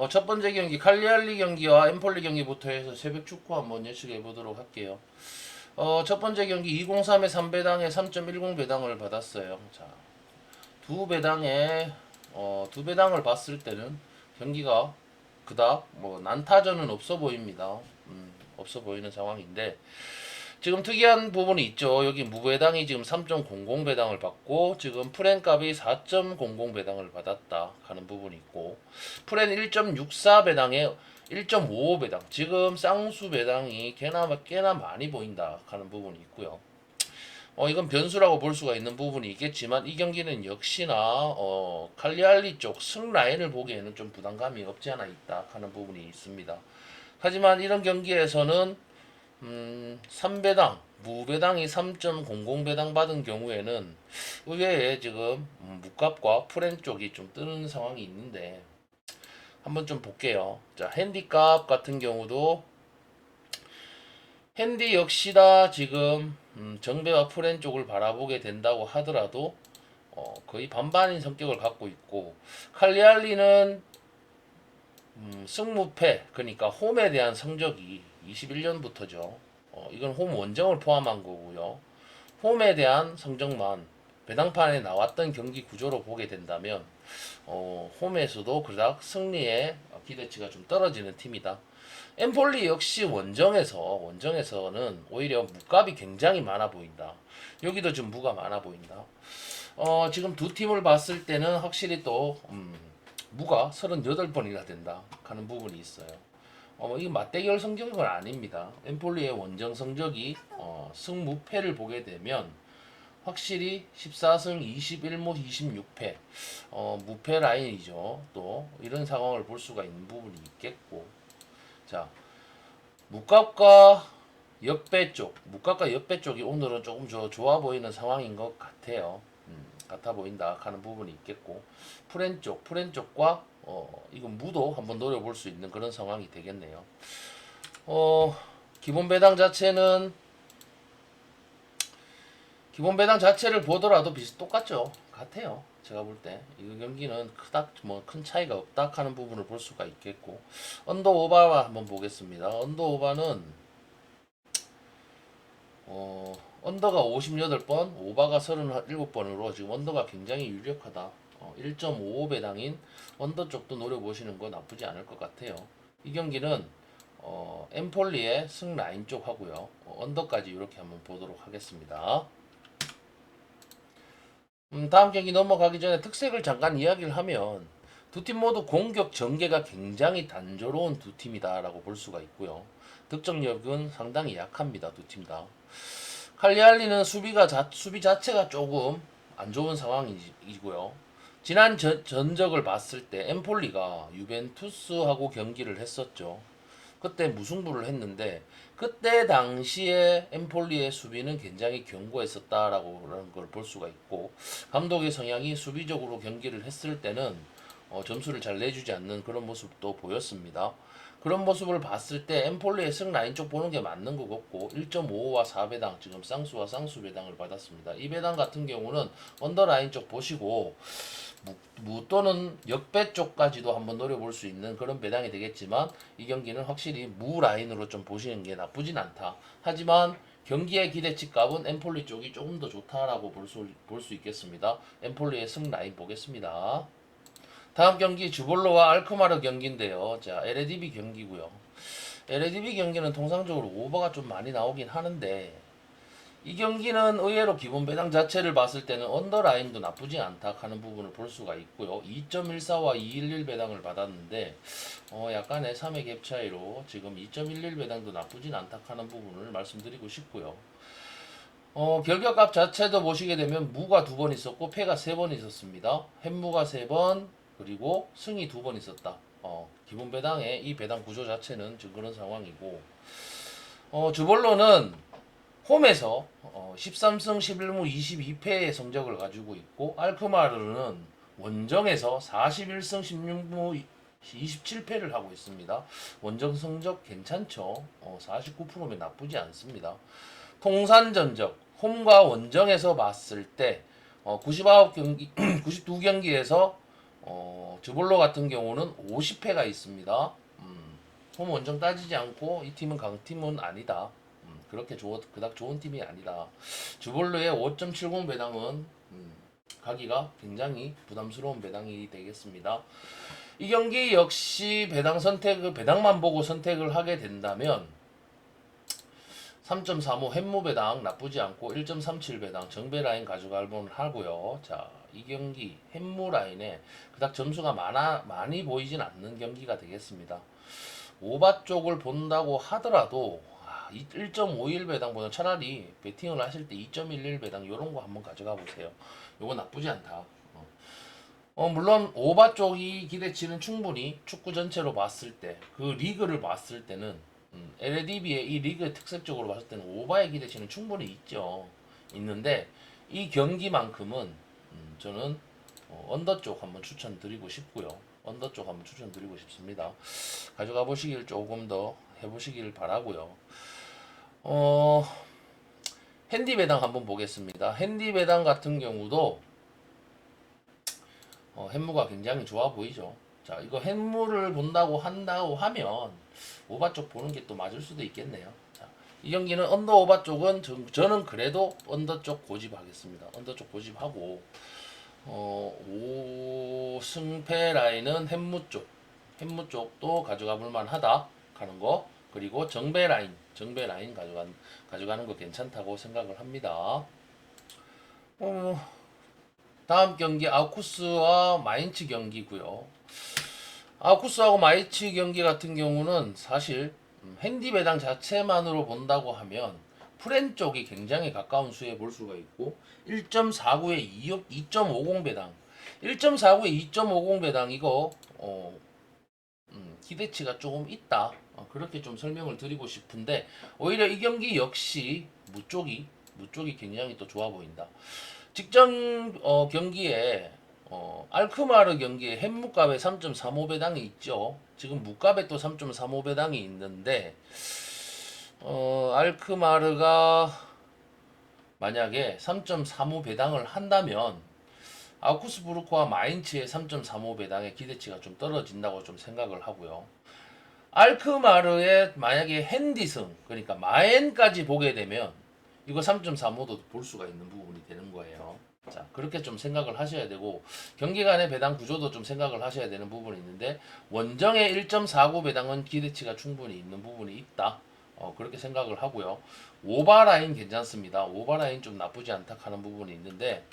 첫 번째 경기 칼리알리 경기와 엠폴리 경기부터 해서 새벽 축구 한번 예측해 보도록 할게요. 첫 번째 경기 203에 3배당에 3.10배당을 받았어요. 자, 두 배당을 봤을 때는 경기가 그닥 뭐 난타전은 없어 보입니다. 없어 보이는 상황인데 지금 특이한 부분이 있죠. 여기 무배당이 지금 3.00배당을 받고 지금 프렌 값이 4.00배당을 받았다 하는 부분이 있고 프렌 1.64배당에 1.55배당 지금 쌍수 배당이 꽤나 많이 보인다 하는 부분이 있고요. 이건 변수라고 볼 수가 있는 부분이 있겠지만 이 경기는 역시나 칼리알리 쪽 승 라인을 보기에는 좀 부담감이 없지 않아 있다 하는 부분이 있습니다. 하지만 이런 경기에서는 3배당, 무배당이 3.00배당 받은 경우에는 의외에 지금 무값과 프렌 쪽이 좀 뜨는 상황이 있는데 한번 좀 볼게요. 자, 핸디값 같은 경우도 핸디 역시나 지금 정배와 프렌 쪽을 바라보게 된다고 하더라도 거의 반반인 성격을 갖고 있고 칼리알리는 승무패 그러니까 홈에 대한 성적이 21년부터죠. 이건 홈 원정을 포함한 거고요. 홈에 대한 성적만 배당판에 나왔던 경기 구조로 보게 된다면 홈에서도 그닥 승리의 기대치가 좀 떨어지는 팀이다. 엠폴리 역시 원정에서는 오히려 무값이 굉장히 많아 보인다. 여기도 좀 무가 많아 보인다. 지금 두 팀을 봤을 때는 확실히 또 무가 38번이나 된다 하는 부분이 있어요. 이게 맞대결 성적은 아닙니다. 엠폴리의 원정 성적이 승무패를 보게 되면 확실히 14승 21무 26패 무패 라인이죠. 또 이런 상황을 볼 수가 있는 부분이 있겠고 자 무값과 역배 쪽이 오늘은 조금 좋아 보이는 상황인 것 같아요. 같아 보인다 하는 부분이 있겠고 프렌 쪽과 이건 무도 한번 노려볼 수 있는 그런 상황이 되겠네요. 어, 기본 배당 자체는 기본 배당 자체를 보더라도 똑같죠. 같아요. 제가 볼 때 이 경기는 크다 뭐 큰 차이가 없다 하는 부분을 볼 수가 있겠고 언더 오바와 한번 보겠습니다. 언더 오바는 언더가 58번, 오바가 37번으로 지금 언더가 굉장히 유력하다. 1.55배당인 언더 쪽도 노려보시는 거 나쁘지 않을 것 같아요. 이 경기는 엠폴리의 승 라인 쪽 하고요. 언더까지 이렇게 한번 보도록 하겠습니다. 다음 경기 넘어가기 전에 특색을 잠깐 이야기를 하면 두 팀 모두 공격 전개가 굉장히 단조로운 두 팀이다라고 볼 수가 있고요. 득점력은 상당히 약합니다. 두 팀 다. 칼리알리는 수비 자체가 조금 안 좋은 상황이고요. 지난 전적을 봤을 때 엠폴리가 유벤투스하고 경기를 했었죠. 그때 무승부를 했는데 그때 당시에 엠폴리의 수비는 굉장히 견고했었다라고 걸 볼 수가 있고 감독의 성향이 수비적으로 경기를 했을 때는 점수를 잘 내주지 않는 그런 모습도 보였습니다. 그런 모습을 봤을 때 엠폴리의 승 라인 쪽 보는 게 맞는 것 같고 1.55와 4배당 지금 쌍수와 쌍수 배당을 받았습니다. 이 배당 같은 경우는 언더 라인 쪽 보시고 무 또는 역배 쪽까지도 한번 노려볼 수 있는 그런 배당이 되겠지만 이 경기는 확실히 무 라인으로 좀 보시는 게 나쁘진 않다. 하지만 경기의 기대치 값은 엠폴리 쪽이 조금 더 좋다라고 볼 수 있겠습니다. 엠폴리의 승 라인 보겠습니다. 다음 경기 주볼로와 알크마르 경기인데요. 자, LADB 경기고요. LADB 경기는 통상적으로 오버가 좀 많이 나오긴 하는데 이 경기는 의외로 기본 배당 자체를 봤을 때는 언더라인도 나쁘지 않다 하는 부분을 볼 수가 있고요. 2.14와 211 배당을 받았는데 약간의 3의 갭 차이로 지금 2.11 배당도 나쁘진 않다 하는 부분을 말씀드리고 싶고요. 결격값 자체도 보시게 되면 무가 2번 있었고 패가 3번 있었습니다. 햇무가 3번 그리고 승이 2번 있었다. 기본 배당의 이 배당 구조 자체는 지금 그런 상황이고 주볼로는 홈에서 13승 11무 22패의 성적을 가지고 있고 알크마르는 원정에서 41승 16무 27패를 하고 있습니다. 원정 성적 괜찮죠? 49%면 나쁘지 않습니다. 통산 전적 홈과 원정에서 봤을 때 99경기 92경기에서 즈볼로 같은 경우는 50회가 있습니다. 홈 원정 따지지 않고 이 팀은 강팀은 아니다. 그렇게 그닥 좋은 팀이 아니다. 즈볼로의 5.70 배당은 가기가 굉장히 부담스러운 배당이 되겠습니다. 이 경기 역시 배당만 보고 선택을 하게 된다면 3.35 햇무 배당 나쁘지 않고 1.37 배당 정배 라인 가져갈 분 하고요. 자, 이 경기 햇무 라인에 그닥 점수가 많이 보이진 않는 경기가 되겠습니다. 오바 쪽을 본다고 하더라도 1.51 배당보다 차라리 베팅을 하실 때 2.11 배당 이런 거 한번 가져가 보세요. 요거 나쁘지 않다. 물론 오바 쪽이 기대치는 충분히 축구 전체로 봤을 때 그 리그를 봤을 때는 LADB의 이 리그의 특색적으로 봤을 때는 오바의 기대치는 충분히 있는데 이 경기만큼은 저는 언더 쪽 한번 추천드리고 싶고요. 언더 쪽 한번 추천드리고 싶습니다. 가져가 보시길 조금 더 해보시길 바라고요. 핸디 배당 한번 보겠습니다. 핸디 배당 같은 경우도 햇무가 굉장히 좋아 보이죠. 자, 이거 햇무를 본다고 한다고 하면 오바 쪽 보는 게 또 맞을 수도 있겠네요. 자, 이 경기는 언더 오바 쪽은 저는 그래도 언더 쪽 고집하겠습니다. 언더 쪽 고집하고 5승패 라인은 햇무 쪽도 가져가 볼 만하다 하는 거. 그리고 정배 라인 가져가는 거 괜찮다고 생각을 합니다. 다음 경기 아우쿠스와 마인츠 경기고요. 아우쿠스하고 마인츠 경기 같은 경우는 사실 핸디 배당 자체만으로 본다고 하면 프렌 쪽이 굉장히 가까운 수에 볼 수가 있고 1.49에 2.50 배당 1.49에 2.50 배당 이거 기대치가 조금 있다. 그렇게 좀 설명을 드리고 싶은데 오히려 이 경기 역시 무쪽이 굉장히 또 좋아 보인다. 직전 경기에 알크마르 경기에 햇무값에 3.35 배당이 있죠. 지금 무값에 또 3.35 배당이 있는데 알크마르가 만약에 3.35 배당을 한다면 아우쿠스부르크와 마인츠의 3.35 배당의 기대치가 좀 떨어진다고 좀 생각을 하고요. 알크마르의 만약에 핸디승 그러니까 마엔까지 보게 되면 이거 3.35도 볼 수가 있는 부분이 되는 거예요. 자, 그렇게 좀 생각을 하셔야 되고 경기 간의 배당 구조도 좀 생각을 하셔야 되는 부분이 있는데 원정의 1.49 배당은 기대치가 충분히 있는 부분이 있다. 그렇게 생각을 하고요. 오버라인 괜찮습니다. 오버라인 좀 나쁘지 않다 하는 부분이 있는데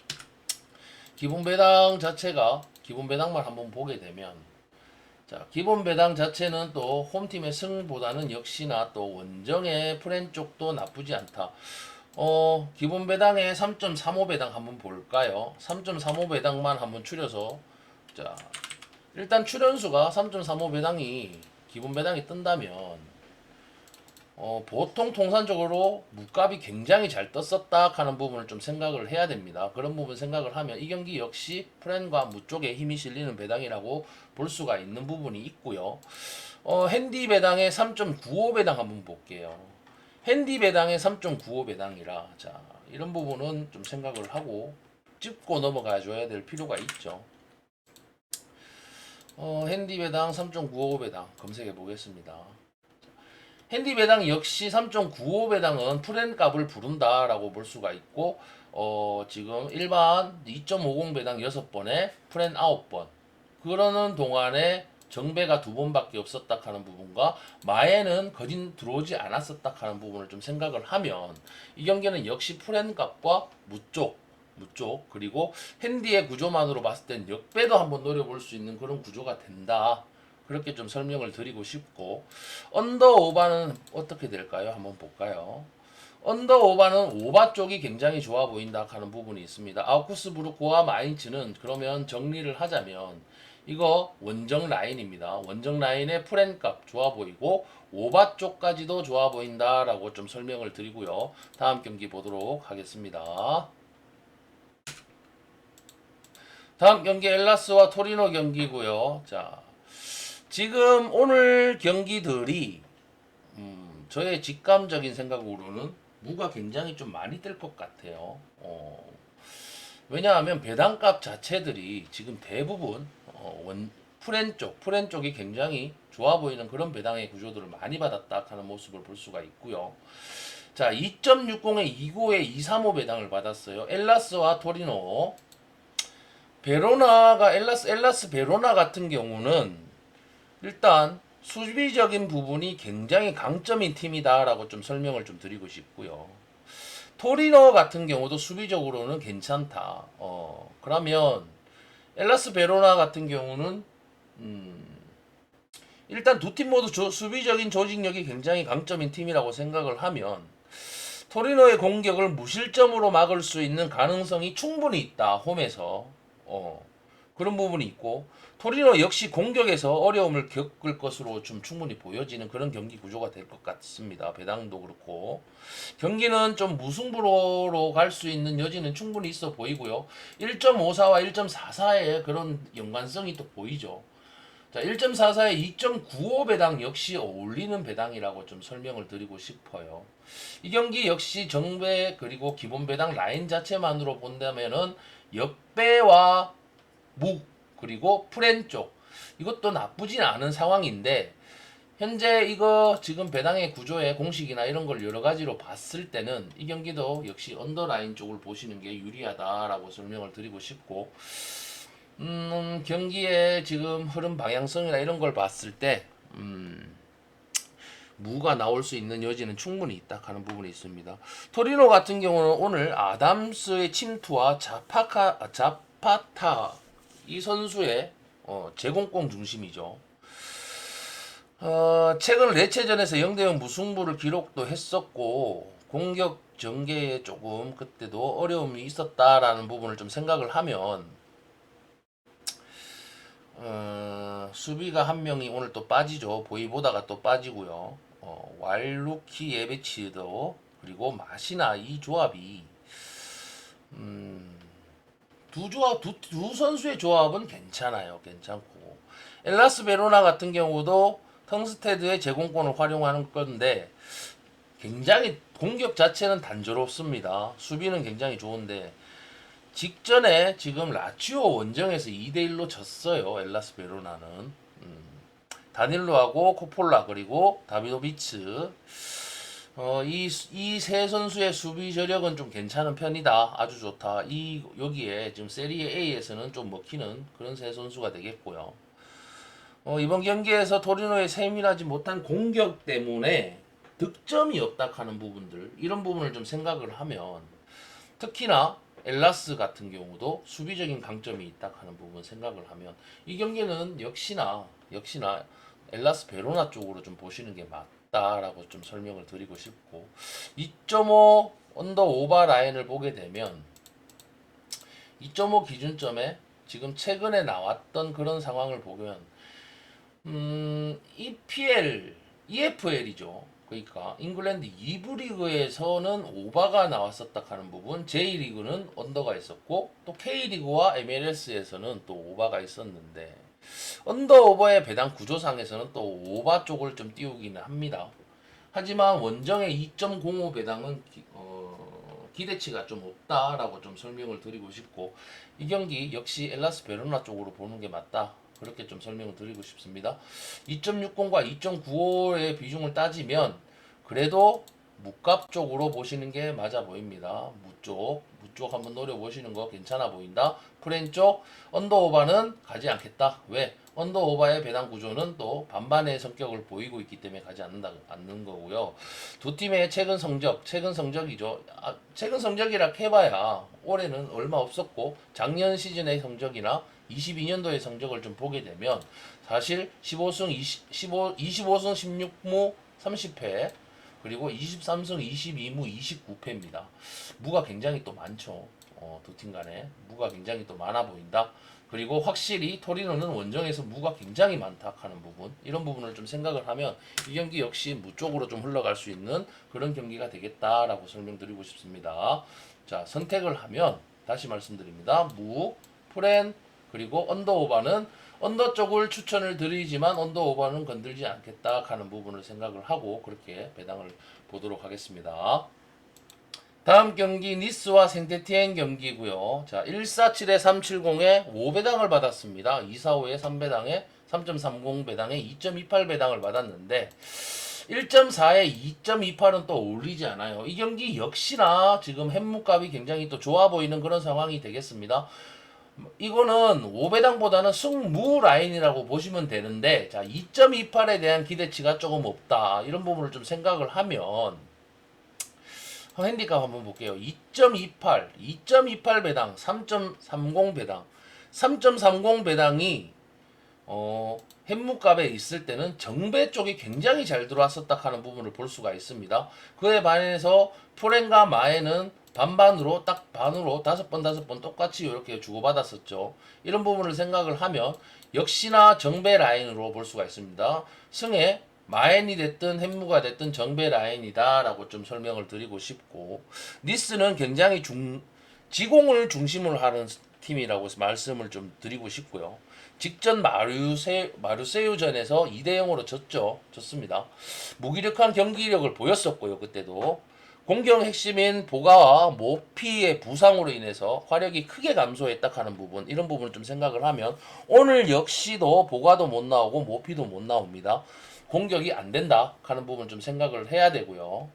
기본 배당 자체가 기본 배당만 한번 보게 되면 자, 기본 배당 자체는 또 홈팀의 승보다는 역시나 또 원정의 프렌 쪽도 나쁘지 않다. 기본 배당에 3.35 배당 한번 볼까요? 3.35 배당만 한번 추려서 자, 일단 출연수가 3.35 배당이 기본 배당이 뜬다면 보통 통산적으로 무값이 굉장히 잘 떴었다 하는 부분을 좀 생각을 해야 됩니다. 그런 부분 생각을 하면 이 경기 역시 프렌과 무 쪽에 힘이 실리는 배당이라고 볼 수가 있는 부분이 있고요. 핸디 배당의 3.95 배당 한번 볼게요. 핸디 배당의 3.95 배당이라 자 이런 부분은 좀 생각을 하고 짚고 넘어가 줘야 될 필요가 있죠. 핸디 배당 3.95 배당 검색해 보겠습니다. 핸디 배당 역시 3.95 배당은 프렌 값을 부른다라고 볼 수가 있고 지금 일반 2.50 배당 6번에 프렌 9번 그러는 동안에 정배가 2번밖에 없었다 하는 부분과 마에는 거진 들어오지 않았었다 하는 부분을 좀 생각을 하면 이 경기는 역시 프렌 값과 무쪽 그리고 핸디의 구조만으로 봤을 땐 역배도 한번 노려볼 수 있는 그런 구조가 된다. 그렇게 좀 설명을 드리고 싶고 언더 오바는 어떻게 될까요? 한번 볼까요? 언더 오바는 오바 쪽이 굉장히 좋아 보인다 하는 부분이 있습니다. 아우쿠스부르크와 마인츠는 그러면 정리를 하자면 이거 원정 라인입니다. 원정 라인의 프렌값 좋아 보이고 오바 쪽까지도 좋아 보인다라고 좀 설명을 드리고요. 다음 경기 보도록 하겠습니다. 다음 경기 엘라스와 토리노 경기고요. 자, 지금 오늘 경기들이 저의 직감적인 생각으로는 무가 굉장히 좀 많이 뜰 것 같아요. 왜냐하면 배당값 자체들이 지금 대부분 프렌 쪽이 굉장히 좋아 보이는 그런 배당의 구조들을 많이 받았다 하는 모습을 볼 수가 있고요. 자, 2.60에 2고에 235 배당을 받았어요. 엘라스와 토리노. 베로나가 엘라스 베로나 같은 경우는 일단 수비적인 부분이 굉장히 강점인 팀이다라고 좀 설명을 좀 드리고 싶고요. 토리노 같은 경우도 수비적으로는 괜찮다. 그러면 엘라스 베로나 같은 경우는 일단 두 팀 모두 수비적인 조직력이 굉장히 강점인 팀이라고 생각을 하면 토리노의 공격을 무실점으로 막을 수 있는 가능성이 충분히 있다. 홈에서 그런 부분이 있고 토리노 역시 공격에서 어려움을 겪을 것으로 좀 충분히 보여지는 그런 경기 구조가 될 것 같습니다. 배당도 그렇고 경기는 좀 무승부로 갈 수 있는 여지는 충분히 있어 보이고요. 1.54와 1.44의 그런 연관성이 또 보이죠. 자, 1.44에 2.95 배당 역시 어울리는 배당이라고 좀 설명을 드리고 싶어요. 이 경기 역시 정배 그리고 기본 배당 라인 자체만으로 본다면은 역배와 묵 그리고 프렌 쪽 이것도 나쁘진 않은 상황인데 현재 이거 지금 배당의 구조의 공식이나 이런 걸 여러 가지로 봤을 때는 이 경기도 역시 언더라인 쪽을 보시는 게 유리하다라고 설명을 드리고 싶고 경기의 지금 흐름 방향성이나 이런 걸 봤을 때 무가 나올 수 있는 여지는 충분히 있다 하는 부분이 있습니다. 토리노 같은 경우는 오늘 아담스의 침투와 자파타 이 선수의 제공권 중심이죠. 최근 레체전에서 0대0 무승부를 기록도 했었고 공격 전개에 조금 그때도 어려움이 있었다라는 부분을 좀 생각을 하면 수비가 한 명이 오늘 또 빠지죠. 보이보다가 또 빠지고요. 왈루키 예베치도 그리고 마시나 이 조합이 두 선수의 조합은 괜찮아요. 괜찮고 엘라스 베로나 같은 경우도 텅스테드의 제공권을 활용하는 건데 굉장히 공격 자체는 단조롭습니다. 수비는 굉장히 좋은데 직전에 지금 라치오 원정에서 2대1로 졌어요. 엘라스 베로나는. 다닐로하고 코폴라 그리고 다비도비츠. 이 세 선수의 수비 저력은 좀 괜찮은 편이다. 아주 좋다. 여기에 지금 세리에 A에서는 좀 먹히는 그런 세 선수가 되겠고요. 이번 경기에서 토리노의 세밀하지 못한 공격 때문에 득점이 없다 하는 부분들, 이런 부분을 좀 생각을 하면 특히나 엘라스 같은 경우도 수비적인 강점이 있다 하는 부분 생각을 하면 이 경기는 역시나 엘라스 베로나 쪽으로 좀 보시는 게 맞다라고 좀 설명을 드리고 싶고 2.5 언더 오버 라인을 보게 되면 2.5 기준점에 지금 최근에 나왔던 그런 상황을 보면 EFL이죠. 그러니까 잉글랜드 2부 리그에서는 오바가 나왔었다 하는 부분, J리그는 언더가 있었고 또 K리그와 MLS에서는 또 오바가 있었는데 언더 오버의 배당 구조상에서는 또 오바 쪽을 좀 띄우기는 합니다. 하지만 원정의 2.05 배당은 기대치가 좀 없다라고 좀 설명을 드리고 싶고 이 경기 역시 엘라스 베로나 쪽으로 보는 게 맞다. 그렇게 좀 설명을 드리고 싶습니다. 2.60과 2.95의 비중을 따지면 그래도 무값 쪽으로 보시는 게 맞아 보입니다. 무 쪽 한번 노려보시는 거 괜찮아 보인다. 프렌 쪽 언더오버는 가지 않겠다. 왜? 언더오버의 배당 구조는 또 반반의 성격을 보이고 있기 때문에 가지 않는 거고요. 두 팀의 최근 성적이죠. 최근 성적이라 해봐야 올해는 얼마 없었고 작년 시즌의 성적이나 22년도의 성적을 좀 보게 되면 사실 25승 16무 30패 그리고 23승 22무 29패입니다. 무가 굉장히 또 많죠. 두 팀 간에 무가 굉장히 또 많아 보인다. 그리고 확실히 토리노는 원정에서 무가 굉장히 많다 하는 부분, 이런 부분을 좀 생각을 하면 이 경기 역시 무 쪽으로 좀 흘러갈 수 있는 그런 경기가 되겠다라고 설명드리고 싶습니다. 자, 선택을 하면 다시 말씀드립니다. 무, 프렌, 그리고 언더오버는 언더 쪽을 추천을 드리지만 언더오버는 건들지 않겠다 하는 부분을 생각을 하고 그렇게 배당을 보도록 하겠습니다. 다음 경기 니스와 생테티엔 경기고요. 자, 147에 370에 5배당을 받았습니다. 245에 3배당에 3.30배당에 2.28배당을 받았는데 1.4에 2.28은 또 어울리지 않아요. 이 경기 역시나 지금 햇무값이 굉장히 또 좋아 보이는 그런 상황이 되겠습니다. 이거는 5배당보다는 승무 라인이라고 보시면 되는데, 자, 2.28에 대한 기대치가 조금 없다. 이런 부분을 좀 생각을 하면 핸디값 한번 볼게요. 2.28, 2.28배당, 3.30배당. 3.30배당이 햇무값에 있을 때는 정배 쪽이 굉장히 잘 들어왔었다 하는 부분을 볼 수가 있습니다. 그에 반해서 프렌과 마에는 반반으로 딱 반으로 다섯 번 똑같이 이렇게 주고받았었죠. 이런 부분을 생각을 하면 역시나 정배 라인으로 볼 수가 있습니다. 승에 마엔이 됐든 햄무가 됐든 정배 라인이다라고 좀 설명을 드리고 싶고, 니스는 굉장히 지공을 중심으로 하는 팀이라고 말씀을 좀 드리고 싶고요. 직전 마르세유전에서 2대0으로 졌습니다. 무기력한 경기력을 보였었고요. 그때도 공격 핵심인 보가와 모피의 부상으로 인해서 화력이 크게 감소했다 하는 부분, 이런 부분을 좀 생각을 하면 오늘 역시도 보가도 못 나오고 모피도 못 나옵니다. 공격이 안 된다 하는 부분 좀 생각을 해야 되고요.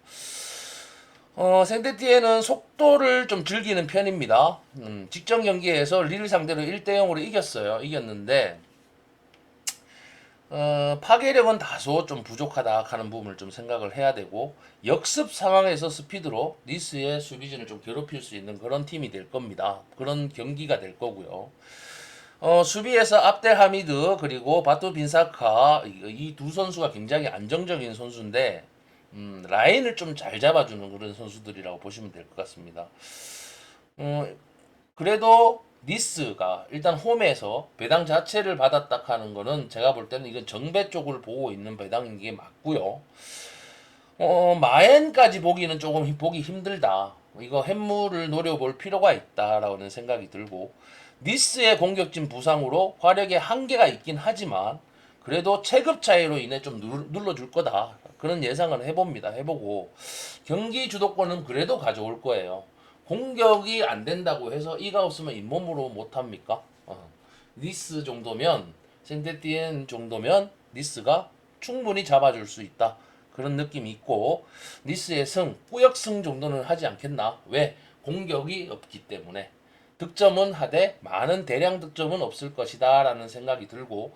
생테티에는 속도를 좀 즐기는 편입니다. 직전 경기에서 릴 상대로 1대0으로 이겼는데 파괴력은 다소 좀 부족하다 하는 부분을 좀 생각을 해야 되고, 역습 상황에서 스피드로 니스의 수비진을 좀 괴롭힐 수 있는 그런 팀이 될 겁니다. 그런 경기가 될 거고요. 수비에서 압델 하미드 그리고 바투 빈사카, 이 두 선수가 굉장히 안정적인 선수인데 라인을 좀 잘 잡아주는 그런 선수들이라고 보시면 될 것 같습니다. 그래도 니스가 일단 홈에서 배당 자체를 받았다 하는 거는 제가 볼 때는 이건 정배 쪽을 보고 있는 배당인 게 맞고요. 마엔까지 보기는 조금 보기 힘들다. 이거 햄무를 노려볼 필요가 있다라는 생각이 들고, 니스의 공격진 부상으로 화력에 한계가 있긴 하지만 그래도 체급 차이로 인해 좀 눌러줄 거다. 그런 예상을 해보고 경기 주도권은 그래도 가져올 거예요. 공격이 안 된다고 해서 이가 없으면 잇몸으로 못합니까? 니스 정도면, 생테티엔 정도면 니스가 충분히 잡아줄 수 있다. 그런 느낌이 있고, 니스의 꾸역승 정도는 하지 않겠나? 왜? 공격이 없기 때문에. 득점은 하되 많은 대량 득점은 없을 것이다 라는 생각이 들고,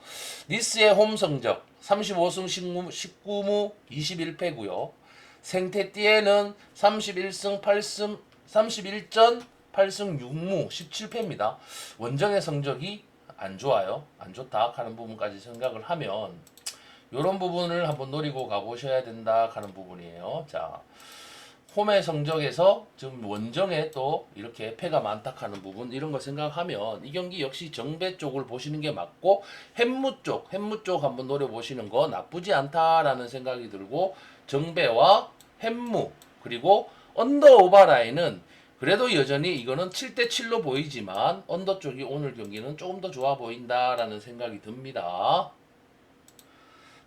니스의 홈 성적 35승 19무 21패고요. 생테띠에는 31승 8승 31전 8승 6무 17패입니다. 원정의 성적이 안 좋아요. 안 좋다 하는 부분까지 생각을 하면 이런 부분을 한번 노리고 가보셔야 된다 하는 부분이에요. 자, 홈의 성적에서 지금 원정에 또 이렇게 패가 많다 하는 부분, 이런 거 생각하면 이 경기 역시 정배 쪽을 보시는 게 맞고, 햄무 쪽 한번 노려보시는 거 나쁘지 않다라는 생각이 들고, 정배와 햄무 그리고 언더 오버라인은 그래도 여전히 이거는 7대7로 보이지만 언더 쪽이 오늘 경기는 조금 더 좋아 보인다라는 생각이 듭니다.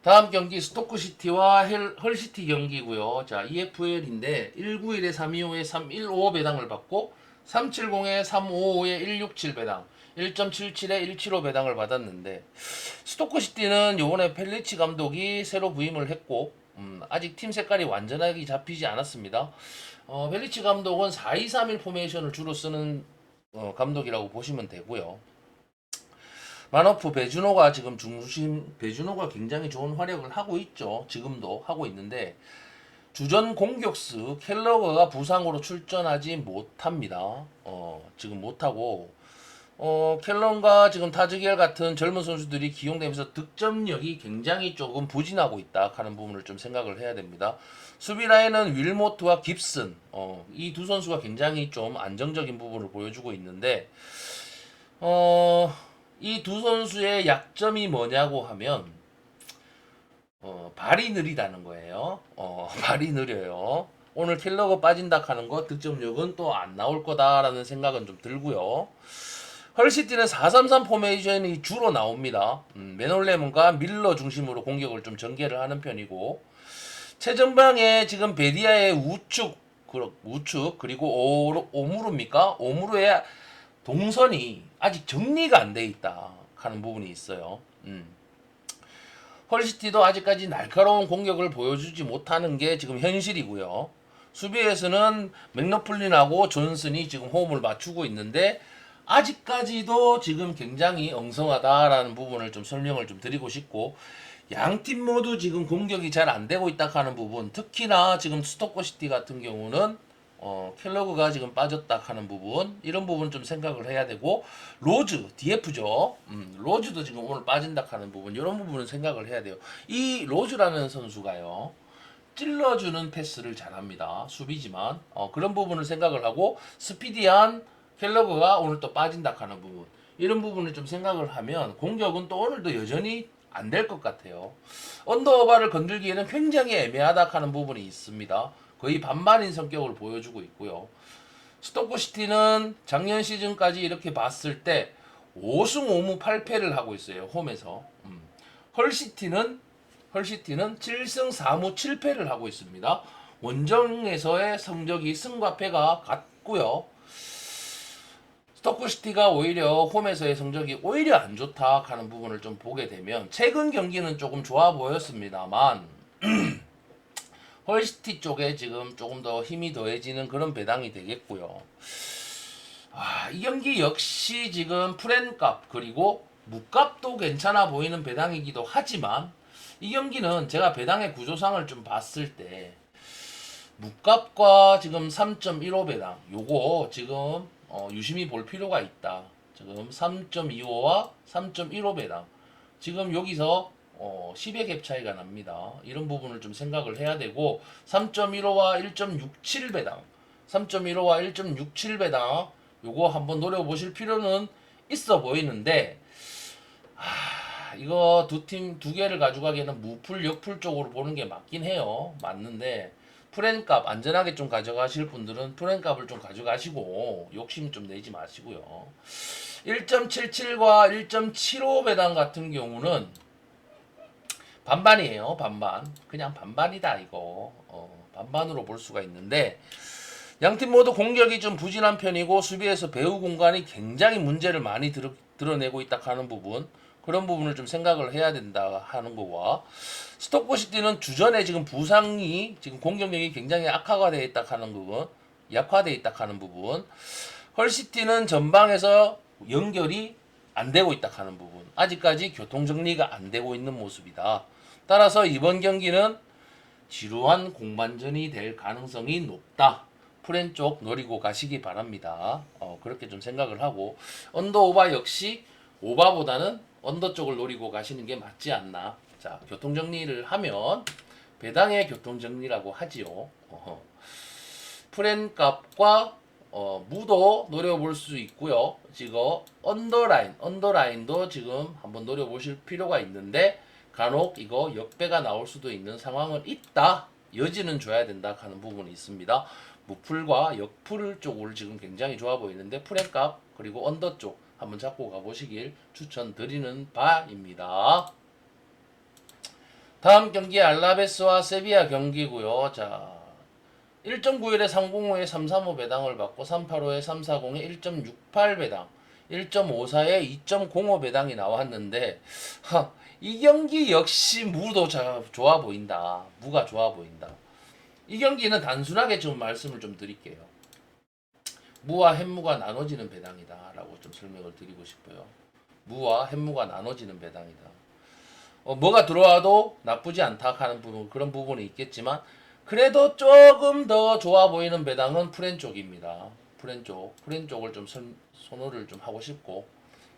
다음 경기 스토크시티와 헐시티 경기고요. 자, EFL인데 191에 325에 315 배당을 받고 370에 355에 167 배당, 1.77에 175 배당을 받았는데, 스토크시티는 요번에 펠리치 감독이 새로 부임을 했고 아직 팀 색깔이 완전하게 잡히지 않았습니다. 펠리치 감독은 4-2-3-1 포메이션을 주로 쓰는 감독이라고 보시면 되고요. 만호프 배준호가 지금 배준호가 굉장히 좋은 활약을 하고 있죠. 지금도 하고 있는데 주전 공격수 켈러거가 부상으로 출전하지 못합니다. 지금 못하고 켈런과 지금 타즈기엘 같은 젊은 선수들이 기용되면서 득점력이 굉장히 조금 부진하고 있다 하는 부분을 좀 생각을 해야 됩니다. 수비 라인은 윌모트와 깁슨, 이 두 선수가 굉장히 좀 안정적인 부분을 보여주고 있는데, 이 두 선수의 약점이 뭐냐고 하면 발이 느리다는 거예요. 발이 느려요. 오늘 켈러가 빠진다 하는 거 득점력은 또 안 나올 거다라는 생각은 좀 들고요. 헐시티는 4-3-3 포메이션이 주로 나옵니다. 맨홀레문과 밀러 중심으로 공격을 좀 전개를 하는 편이고, 최전방에 지금 베디아의 우측 우측 그리고 오무르입니까? 오무르의 동선이 아직 정리가 안 돼 있다 하는 부분이 있어요. 헐시티도 아직까지 날카로운 공격을 보여주지 못하는 게 지금 현실이고요. 수비에서는 맥너플린하고 존슨이 지금 호흡을 맞추고 있는데 아직까지도 지금 굉장히 엉성하다라는 부분을 좀 설명을 좀 드리고 싶고, 양 팀 모두 지금 공격이 잘 안 되고 있다 하는 부분, 특히나 지금 스토커시티 같은 경우는 켈러그가 지금 빠졌다 하는 부분, 이런 부분 좀 생각을 해야 되고, 로즈 DF죠. 로즈도 지금 오늘 빠진다 하는 부분, 이런 부분은 생각을 해야 돼요. 이 로즈라는 선수가요, 찔러주는 패스를 잘합니다. 수비지만 그런 부분을 생각을 하고, 스피디한 켈러그가 오늘 또 빠진다 하는 부분, 이런 부분을 좀 생각을 하면 공격은 또 오늘도 여전히 안 될 것 같아요. 언더오바를 건들기에는 굉장히 애매하다 하는 부분이 있습니다. 거의 반반인 성격을 보여주고 있고요. 스토크시티는 작년 시즌까지 이렇게 봤을 때 5승 5무 8패를 하고 있어요. 홈에서. 헐시티는 7승 4무 7패를 하고 있습니다. 원정에서의 성적이 승과 패가 같고요. 스토크시티가 오히려 홈에서의 성적이 오히려 안 좋다 하는 부분을 좀 보게 되면, 최근 경기는 조금 좋아 보였습니다만 헐시티 쪽에 지금 조금 더 힘이 더해지는 그런 배당이 되겠고요. 이 경기 역시 지금 프렌값 그리고 무값도 괜찮아 보이는 배당이기도 하지만, 이 경기는 제가 배당의 구조상을 좀 봤을 때 무값과 지금 3.15 배당, 요거 지금 유심히 볼 필요가 있다. 지금 3.25와 3.15 배당, 지금 여기서 10의 갭 차이가 납니다. 이런 부분을 좀 생각을 해야 되고, 3.15와 1.67 배당, 3.15와 1.67 배당, 요거 한번 노려보실 필요는 있어 보이는데, 이거 두 개를 가져가기에는 무풀 역풀 쪽으로 보는 게 맞긴 해요. 맞는데 프렌값 안전하게 좀 가져가실 분들은 프렌값을 좀 가져가시고 욕심 좀 내지 마시고요. 1.77과 1.75 배당 같은 경우는 반반이에요. 반반. 그냥 반반이다 이거. 반반으로 볼 수가 있는데, 양팀 모두 공격이 좀 부진한 편이고 수비에서 배후 공간이 굉장히 문제를 많이 드러내고 있다 하는 부분, 그런 부분을 좀 생각을 해야 된다 하는 거와, 스토크시티는 주전에 지금 부상이 지금 공격력이 굉장히 악화가 되어 있다 하는 부분, 약화되어 있다 하는 부분, 헐시티는 전방에서 연결이 안 되고 있다 하는 부분, 아직까지 교통 정리가 안 되고 있는 모습이다. 따라서 이번 경기는 지루한 공반전이 될 가능성이 높다. 프렌 쪽 노리고 가시기 바랍니다. 그렇게 좀 생각을 하고, 언더 오바 역시 오바보다는 언더 쪽을 노리고 가시는 게 맞지 않나. 자, 교통 정리를 하면 배당의 교통 정리라고 하지요. 프렌 값과 무도 노려볼 수 있고요. 지금 언더라인도 지금 한번 노려보실 필요가 있는데, 간혹 이거 역배가 나올 수도 있는 상황은 있다. 여지는 줘야 된다 하는 부분이 있습니다. 무풀과 역풀 쪽을 지금 굉장히 좋아 보이는데, 프렌값 그리고 언더 쪽 한번 잡고 가보시길 추천드리는 바입니다. 다음 경기 알라베스와 세비야 경기고요. 자, 1.91에 305에 335 배당을 받고 385에 340에 1.68 배당, 1.54에 2.05 배당이 나왔는데, 이 경기 역시 무도 좋아 보인다. 무가 좋아 보인다. 이 경기는 단순하게 좀 말씀을 좀 드릴게요. 무와 햇무가 나눠지는 배당이다 라고 좀 설명을 드리고 싶어요. 무와 햇무가 나눠지는 배당이다. 뭐가 들어와도 나쁘지 않다 하는 부분, 그런 부분이 있겠지만, 그래도 조금 더 좋아 보이는 배당은 프렌 쪽입니다. 프렌 쪽을 좀 선호를 좀 하고 싶고,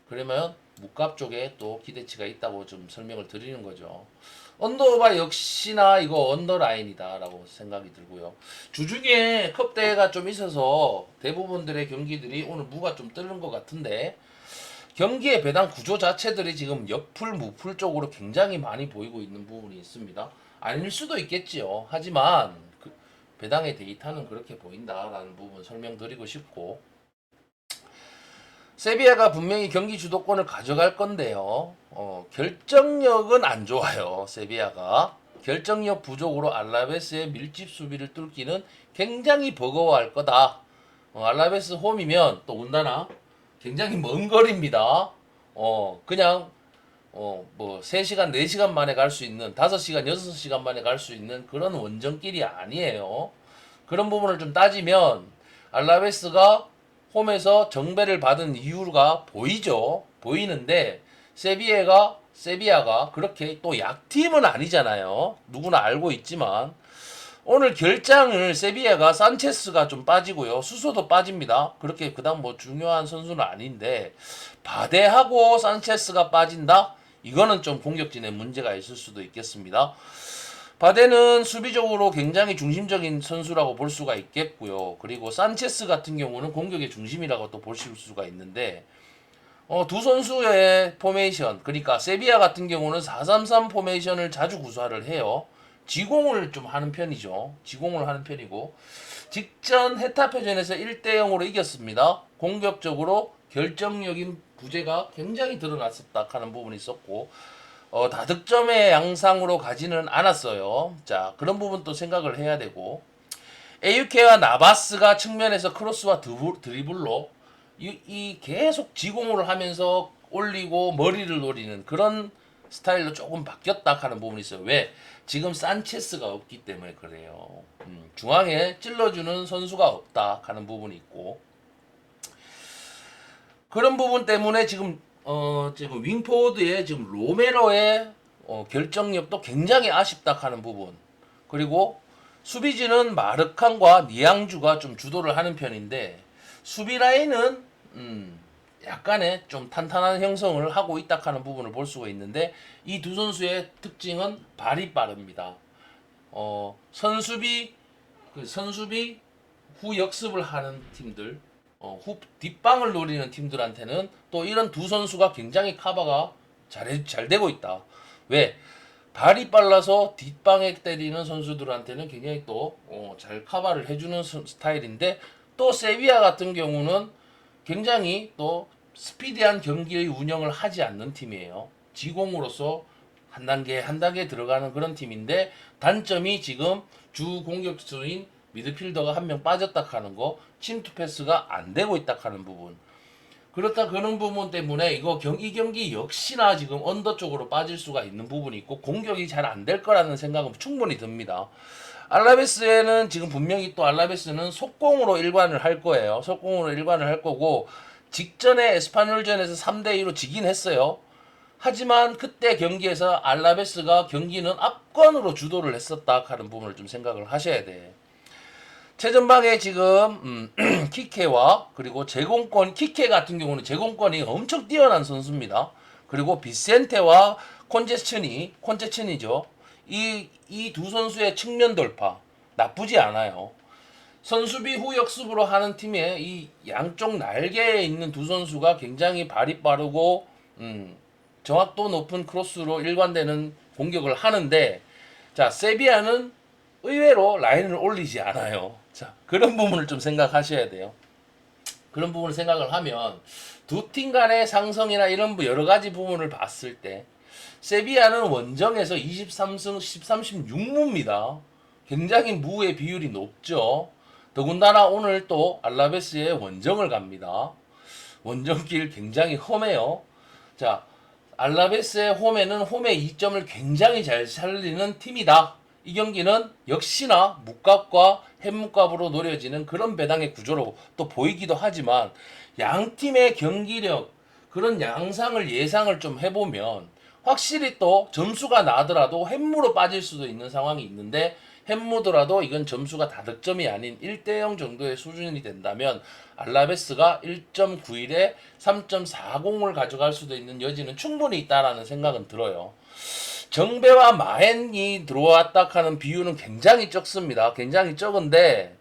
그러면 무값 쪽에 또 기대치가 있다고 좀 설명을 드리는 거죠. 언더오바 역시나 이거 언더라인이다 라고 생각이 들고요. 주중에 컵대회가 좀 있어서 대부분들의 경기들이 오늘 무가 좀 뜨는 것 같은데, 경기의 배당 구조 자체들이 지금 역풀 무풀 쪽으로 굉장히 많이 보이고 있는 부분이 있습니다. 아닐 수도 있겠지요. 하지만 배당의 데이터는 그렇게 보인다라는 부분 설명드리고 싶고, 세비야가 분명히 경기 주도권을 가져갈 건데요. 결정력은 안 좋아요. 세비야가. 결정력 부족으로 알라베스의 밀집 수비를 뚫기는 굉장히 버거워할 거다. 알라베스 홈이면 또 온다나 굉장히 먼 거리입니다. 그냥 뭐 3시간, 4시간 만에 갈 수 있는 5시간, 6시간 만에 갈 수 있는 그런 원정길이 아니에요. 그런 부분을 좀 따지면 알라베스가 홈에서 정배를 받은 이유가 보이죠. 보이는데 세비야가 그렇게 또 약팀은 아니잖아요. 누구나 알고 있지만 오늘 결장을 세비야가 산체스가 좀 빠지고요. 수소도 빠집니다. 그렇게 그다음 뭐 중요한 선수는 아닌데 바데하고 산체스가 빠진다? 이거는 좀 공격진에 문제가 있을 수도 있겠습니다. 바데는 수비적으로 굉장히 중심적인 선수라고 볼 수가 있겠고요. 그리고 산체스 같은 경우는 공격의 중심이라고 또 볼 수가 있는데 두 선수의 포메이션, 그러니까 세비야 같은 경우는 4-3-3 포메이션을 자주 구사를 해요. 지공을 좀 하는 편이죠. 지공을 하는 편이고 직전 헤타페전에서 1대0으로 이겼습니다. 공격적으로 결정적인 부재가 굉장히 드러났었다 하는 부분이 있었고 다득점의 양상으로 가지는 않았어요. 자, 그런 부분도 생각을 해야 되고 AUK와 나바스가 측면에서 크로스와 드리블로 이 계속 지공을 하면서 올리고 머리를 노리는 그런 스타일로 조금 바뀌었다 하는 부분이 있어요. 왜? 지금 산체스가 없기 때문에 그래요. 중앙에 찔러주는 선수가 없다 하는 부분이 있고 그런 부분 때문에 지금 윙포워드의 지금 로메로의 결정력도 굉장히 아쉽다 하는 부분. 그리고 수비진은 마르칸과 니앙주가 좀 주도를 하는 편인데 수비 라인은 약간의 좀 탄탄한 형성을 하고 있다 하는 부분을 볼 수가 있는데 이 두 선수의 특징은 발이 빠릅니다. 선수비 후 역습을 하는 팀들, 후 뒷방을 노리는 팀들한테는 또 이런 두 선수가 굉장히 커버가 잘 되고 있다. 왜? 발이 빨라서 뒷방에 때리는 선수들한테는 굉장히 또 잘 커버를 해주는 스타일인데 또 세비야 같은 경우는 굉장히 또 스피디한 경기의 운영을 하지 않는 팀이에요. 지공으로서 한 단계 한 단계 들어가는 그런 팀인데 단점이 지금 주 공격수인 미드필더가 한 명 빠졌다 하는 거, 침투 패스가 안 되고 있다 하는 부분. 그렇다 그런 부분 때문에 이 경기 역시나 지금 언더 쪽으로 빠질 수가 있는 부분이 있고 공격이 잘 안 될 거라는 생각은 충분히 듭니다. 알라베스에는 지금 분명히 또 알라베스는 속공으로 일관을 할 거예요. 속공으로 일관을 할 거고 직전에 에스파뇰전에서 3대2로 지긴 했어요. 하지만 그때 경기에서 알라베스가 경기는 압권으로 주도를 했었다 하는 부분을 좀 생각을 하셔야 돼. 최전방에 지금 키케와 그리고 키케 같은 경우는 제공권이 엄청 뛰어난 선수입니다. 그리고 비센테와 콘체츠니죠. 이 두 선수의 측면 돌파 나쁘지 않아요. 선수비 후 역습으로 하는 팀의 이 양쪽 날개에 있는 두 선수가 굉장히 발이 빠르고 정확도 높은 크로스로 일관되는 공격을 하는데 자 세비야는 의외로 라인을 올리지 않아요. 자 그런 부분을 좀 생각하셔야 돼요. 그런 부분을 생각을 하면 두 팀 간의 상성이나 이런 여러 가지 부분을 봤을 때 세비야는 원정에서 23승 36무입니다. 굉장히 무의 비율이 높죠. 더군다나 오늘 또 알라베스의 원정을 갑니다. 원정길 굉장히 험해요. 자, 알라베스의 홈에는 홈의 이점을 굉장히 잘 살리는 팀이다. 이 경기는 역시나 묵갑과 햇묵갑으로 노려지는 그런 배당의 구조로 또 보이기도 하지만 양 팀의 경기력 그런 양상을 예상을 좀 해보면 확실히 또 점수가 나더라도 햄무로 빠질 수도 있는 상황이 있는데 햄무더라도 이건 점수가 다득점이 아닌 1대0 정도의 수준이 된다면 알라베스가 1.91에 3.40을 가져갈 수도 있는 여지는 충분히 있다라는 생각은 들어요. 정배와 마헨이 들어왔다 하는 비율은 굉장히 적습니다. 굉장히 적은데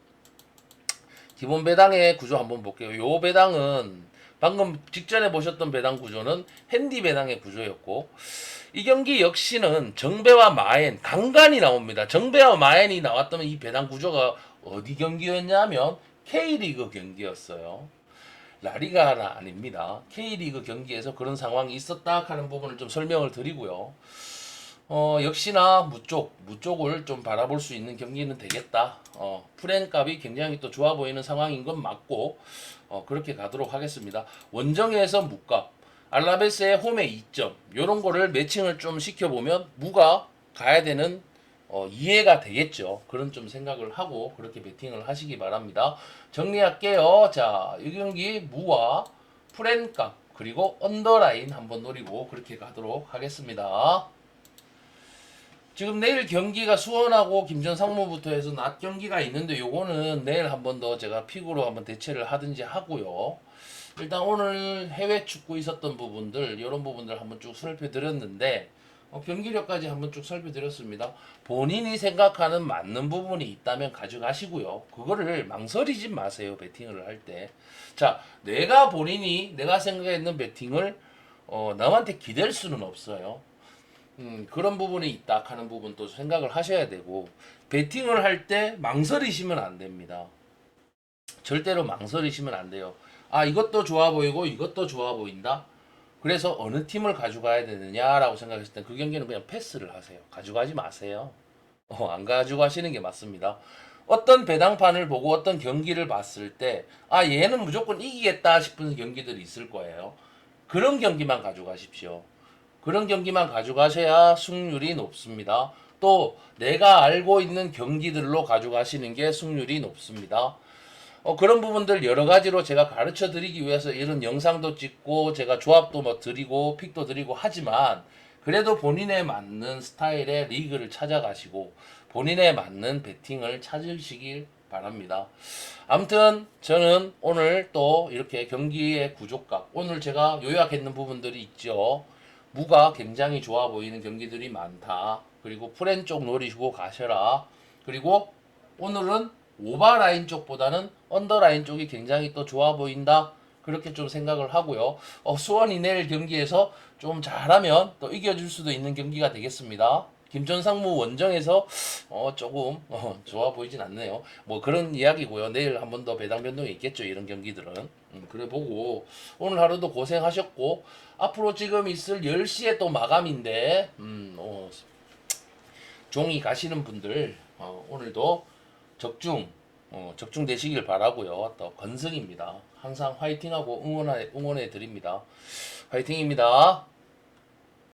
기본 배당의 구조 한번 볼게요. 요 배당은 방금 직전에 보셨던 배당 구조는 핸디 배당의 구조였고 이 경기 역시는 정배와 마엔 간간이 나옵니다. 정배와 마엔이 나왔다면 이 배당 구조가 어디 경기였냐면 K리그 경기였어요. 라리가가 아닙니다. K리그 경기에서 그런 상황이 있었다 하는 부분을 좀 설명을 드리고요. 역시나 무 쪽을 좀 바라볼 수 있는 경기는 되겠다. 프렌 값이 굉장히 또 좋아 보이는 상황인 건 맞고, 그렇게 가도록 하겠습니다. 원정에서 무값, 알라베스의 홈에 2점, 요런 거를 매칭을 좀 시켜보면 무가 가야 되는 이해가 되겠죠. 그런 좀 생각을 하고 그렇게 베팅을 하시기 바랍니다. 정리할게요. 자, 이 경기 무와 프렌 값, 그리고 언더라인 한번 노리고 그렇게 가도록 하겠습니다. 지금 내일 경기가 수원하고 김전 상무부터 해서 낮 경기가 있는데 요거는 내일 한번 더 제가 픽으로 한번 대체를 하든지 하고요. 일단 오늘 해외 축구 있었던 부분들 이런 부분들 한번 쭉 살펴드렸는데 경기력까지 한번 쭉 살펴드렸습니다. 본인이 생각하는 맞는 부분이 있다면 가져가시고요. 그거를 망설이지 마세요. 베팅을 할 때. 자, 내가 생각했는 베팅을 남한테 기댈 수는 없어요. 그런 부분이 있다 하는 부분도 생각을 하셔야 되고 베팅을 할 때 망설이시면 안 됩니다. 절대로 망설이시면 안 돼요. 아, 이것도 좋아 보이고 이것도 좋아 보인다. 그래서 어느 팀을 가져가야 되느냐라고 생각했을 때 그 경기는 그냥 패스를 하세요. 가져가지 마세요. 안 가져가시는 게 맞습니다. 어떤 배당판을 보고 어떤 경기를 봤을 때, 아, 얘는 무조건 이기겠다 싶은 경기들이 있을 거예요. 그런 경기만 가져가십시오. 그런 경기만 가져가셔야 승률이 높습니다. 또 내가 알고 있는 경기들로 가져가시는 게 승률이 높습니다. 그런 부분들 여러 가지로 제가 가르쳐 드리기 위해서 이런 영상도 찍고 제가 조합도 뭐 드리고 픽도 드리고 하지만 그래도 본인에 맞는 스타일의 리그를 찾아가시고 본인에 맞는 배팅을 찾으시길 바랍니다. 아무튼 저는 오늘 또 이렇게 경기의 구조값 오늘 제가 요약했는 부분들이 있죠. 무가 굉장히 좋아 보이는 경기들이 많다. 그리고 프렌 쪽 노리시고 가셔라. 그리고 오늘은 오버라인 쪽보다는 언더라인 쪽이 굉장히 또 좋아 보인다. 그렇게 좀 생각을 하고요. 수원이 내일 경기에서 좀 잘하면 또 이겨줄 수도 있는 경기가 되겠습니다. 김전상무 원정에서 조금 좋아 보이진 않네요. 뭐 그런 이야기고요. 내일 한 번 더 배당 변동이 있겠죠. 이런 경기들은. 그래 보고 오늘 하루도 고생하셨고 앞으로 지금 있을 10시에 또 마감인데 종이 가시는 분들 오늘도 적중 되시길 바라고요. 또 건승입니다. 항상 화이팅하고 응원해 드립니다. 화이팅입니다.